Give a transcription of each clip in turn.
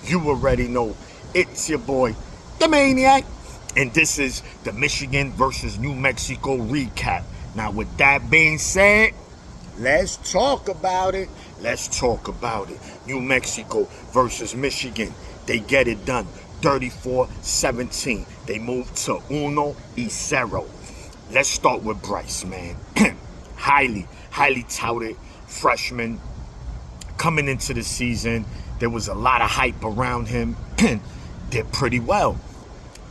You already know. It's your boy, the Maniac. And this is the Michigan versus New Mexico recap. Now, with that being said, let's talk about it. New Mexico versus Michigan. They get it done. 34-17. They move to 1-0. Let's start with Bryce, man. highly touted freshman coming into the season. There was a lot of hype around him. Did pretty well.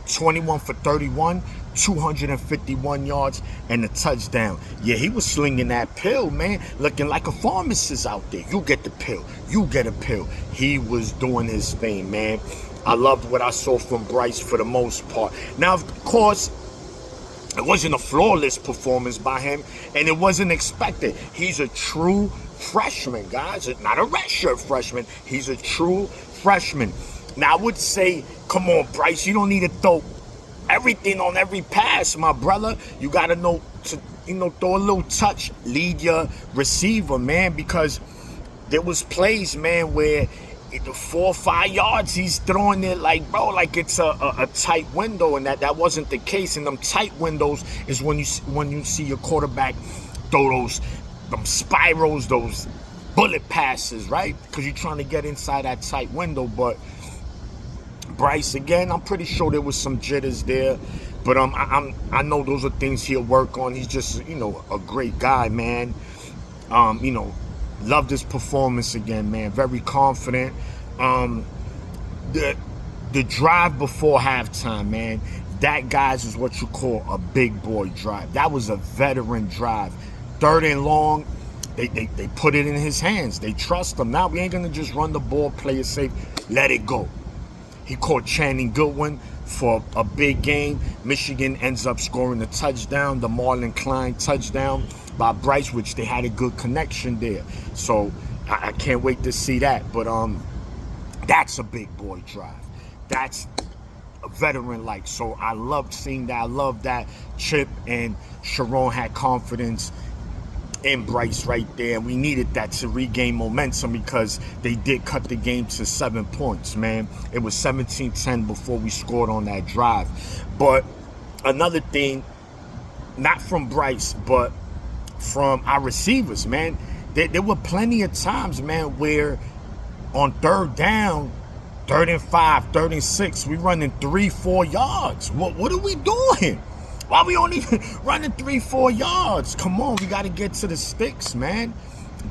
21 for 31, 251 yards, and a touchdown. Yeah, he was slinging that pill, man, looking like a pharmacist out there. You get the pill. You get a pill. He was doing his thing, man. I loved what I saw from Bryce for the most part. Now, of course, it wasn't a flawless performance by him, and it wasn't expected. He's a true freshman, guys. Not a redshirt freshman. He's a true freshman. Now, I would say, come on, Bryce, you don't need to throw everything on every pass, my brother. You got to know to, throw a little touch, lead your receiver, man, because there was plays, man, where the 4 or 5 yards, he's throwing it like, bro, like it's a tight window, and that wasn't the case. And them tight windows is when you see your quarterback throw them spirals, those bullet passes, right? Because you're trying to get inside that tight window. But Bryce, again, I'm pretty sure there was some jitters there, but I know those are things he'll work on. He's just, a great guy, man. Loved his performance again, man. Very confident. The drive before halftime, man, that, guys, is what you call a big boy drive. That was a veteran drive. 3rd and long, they put it in his hands. They trust him. Now we ain't gonna just run the ball, play it safe, let it go. He caught Channing Goodwin for a big game. Michigan ends up scoring a touchdown, the Marlon Klein touchdown by Bryce, which they had a good connection there. So I can't wait to see that. But that's a big boy drive. That's a veteran-like. So I loved seeing that. I love that Chip and Sharon had confidence in Bryce right there. We needed that to regain momentum because they did cut the game to 7 points, man. It was 17-10 before we scored on that drive. But another thing, not from Bryce, but from our receivers, man, there were plenty of times, man, where on 3rd down, 3rd and 5, 3rd and 6, we running 3-4 yards. What are we doing? Why we only running 3-4 yards? Come on, we got to get to the sticks, man.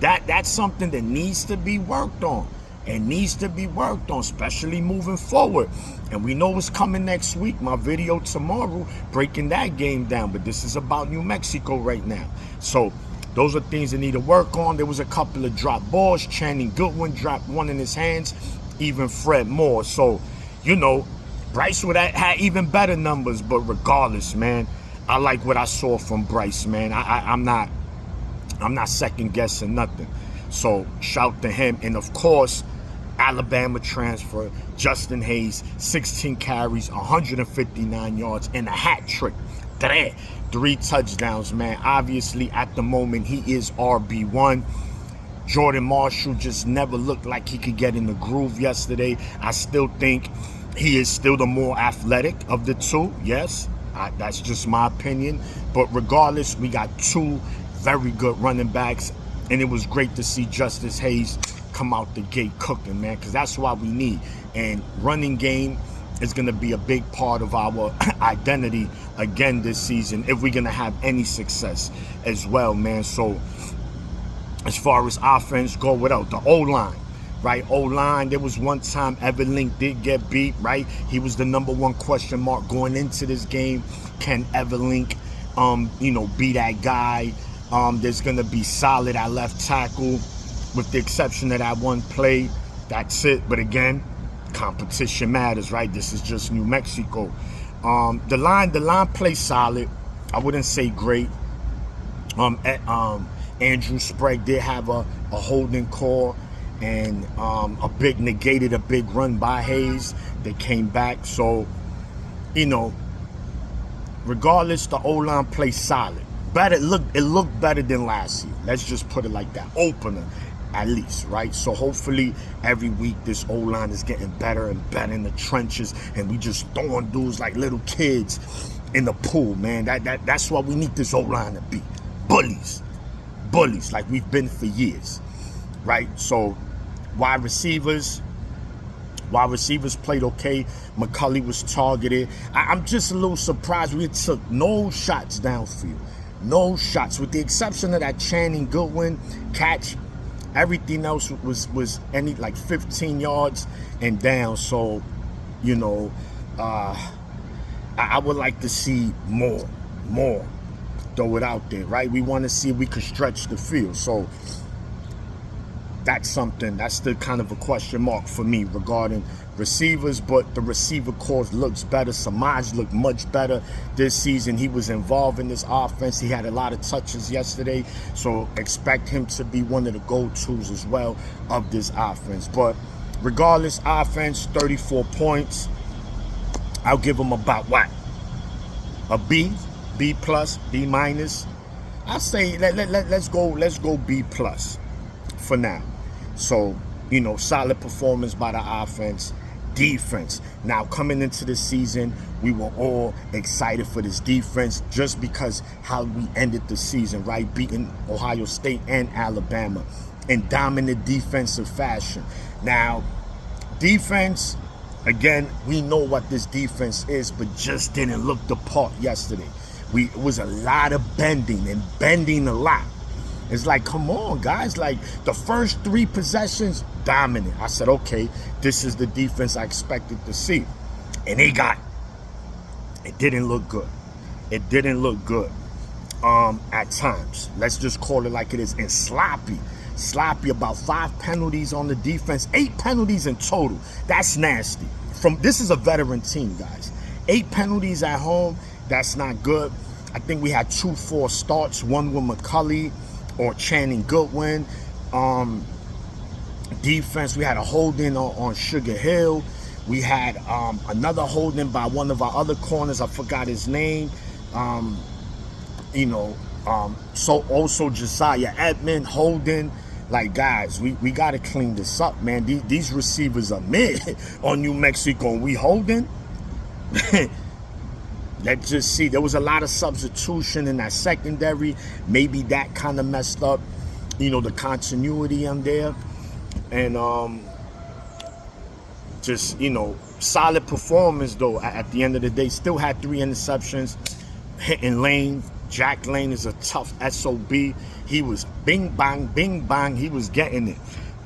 That's something that needs to be worked on. Especially moving forward. And we know what's coming next week. My video tomorrow breaking that game down. But this is about New Mexico right now. So those are things that need to work on. There was a couple of drop balls. Channing Goodwin dropped one in his hands. Even Fred Moore. So, Bryce would have had even better numbers, but regardless, man, I like what I saw from Bryce, man. I'm not second guessing nothing. So shout to him. And of course, Alabama transfer Justin Hayes, 16 carries, 159 yards, and a hat trick. 3 touchdowns, man. Obviously, at the moment, he is RB1. Jordan Marshall just never looked like he could get in the groove yesterday. I still think he is still the more athletic of the two, yes. That's just my opinion. But regardless, we got 2 very good running backs. And it was great to see Justice Hayes come out the gate cooking, man, because that's what we need. And running game is going to be a big part of our identity again this season if we're going to have any success as well, man. So as far as offense go, without the O-line. Right, O-line, there was one time Everlink did get beat, right? He was the number 1 question mark going into this game. Can Everlink, be that guy? There's going to be solid at left tackle with the exception of that one play. That's it. But again, competition matters, right? This is just New Mexico. The line plays solid. I wouldn't say great. Andrew Sprague did have a holding call. And negated a big run by Hayes. They came back. So, regardless, the O-line plays solid. It looked better than last year. Let's just put it like that. Opener. at least, right? So hopefully every week this O-line is getting better and better in the trenches, and we just throwing dudes like little kids in the pool, man. That's what we need this O-line to be. Bullies like we've been for years, right? So wide receivers played okay. McCulley was targeted. I'm just a little surprised we took no shots downfield. No shots, with the exception of that Channing Goodwin catch. Everything else was any like 15 yards and down. So, you know, I would like to see more. Throw it out there, right? We want to see if we could stretch the field. So that's the kind of a question mark for me regarding receivers, but the receiver corps looks better. Samaj looked much better this season. He was involved in this offense. He had a lot of touches yesterday, so expect him to be one of the go-tos as well of this offense. But regardless, offense, 34 points. I'll give him about what? A B plus, B minus. I say let's go B plus for now. So, you know, solid performance by the offense. Defense. Now, coming into the season, we were all excited for this defense just because how we ended the season, right? Beating Ohio State and Alabama in dominant defensive fashion. Now, defense, again, we know what this defense is, but just didn't look the part yesterday. It was a lot of bending a lot. It's like, come on, guys. Like, the first 3 possessions, dominant. I said, okay, this is the defense I expected to see. And it didn't look good. It didn't look good at times. Let's just call it like it is. And sloppy. About 5 penalties on the defense. 8 penalties in total. That's nasty. This is a veteran team, guys. 8 penalties at home. That's not good. I think we had 2 false starts. One with McCulley or Channing Goodwin. Defense, we had a holding on Sugar Hill. We had another holding by one of our other corners. I forgot his name. So also Josiah Edmond holding. Like, guys, we got to clean this up, man. These receivers are mid on New Mexico, and we holding. Let's just see. There was a lot of substitution in that secondary. Maybe that kind of messed up, the continuity in there. And solid performance, though, at the end of the day. Still had 3 interceptions. Hitting Lane. Jack Lane is a tough SOB. He was bing, bang. He was getting it.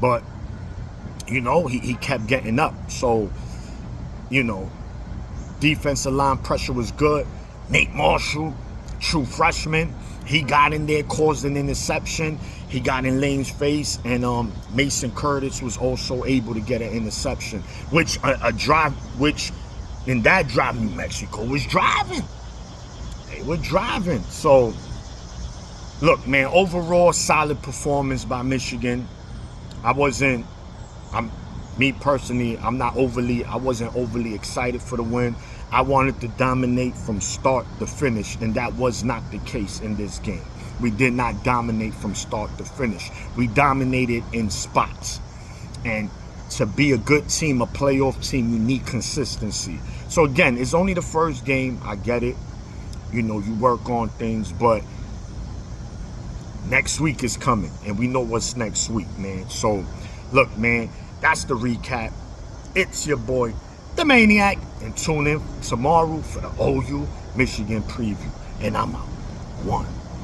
But, he kept getting up. So, defensive line pressure was good. Nate Marshall, true freshman, he got in there, caused an interception. He got in Lane's face, and Mason Curtis was also able to get an interception, which in that drive, New Mexico was driving. They were driving. So, look, man, overall solid performance by Michigan. I wasn't overly excited for the win. I wanted to dominate from start to finish, and that was not the case in this game. We did not dominate from start to finish. We dominated in spots. And to be a good team, a playoff team, you need consistency. So again, it's only the first game. I get it. You work on things, but next week is coming, and we know what's next week, man. So, look, man, that's the recap. It's your boy, the Maniac, and tune in tomorrow for the OU Michigan preview. And I'm out. 1.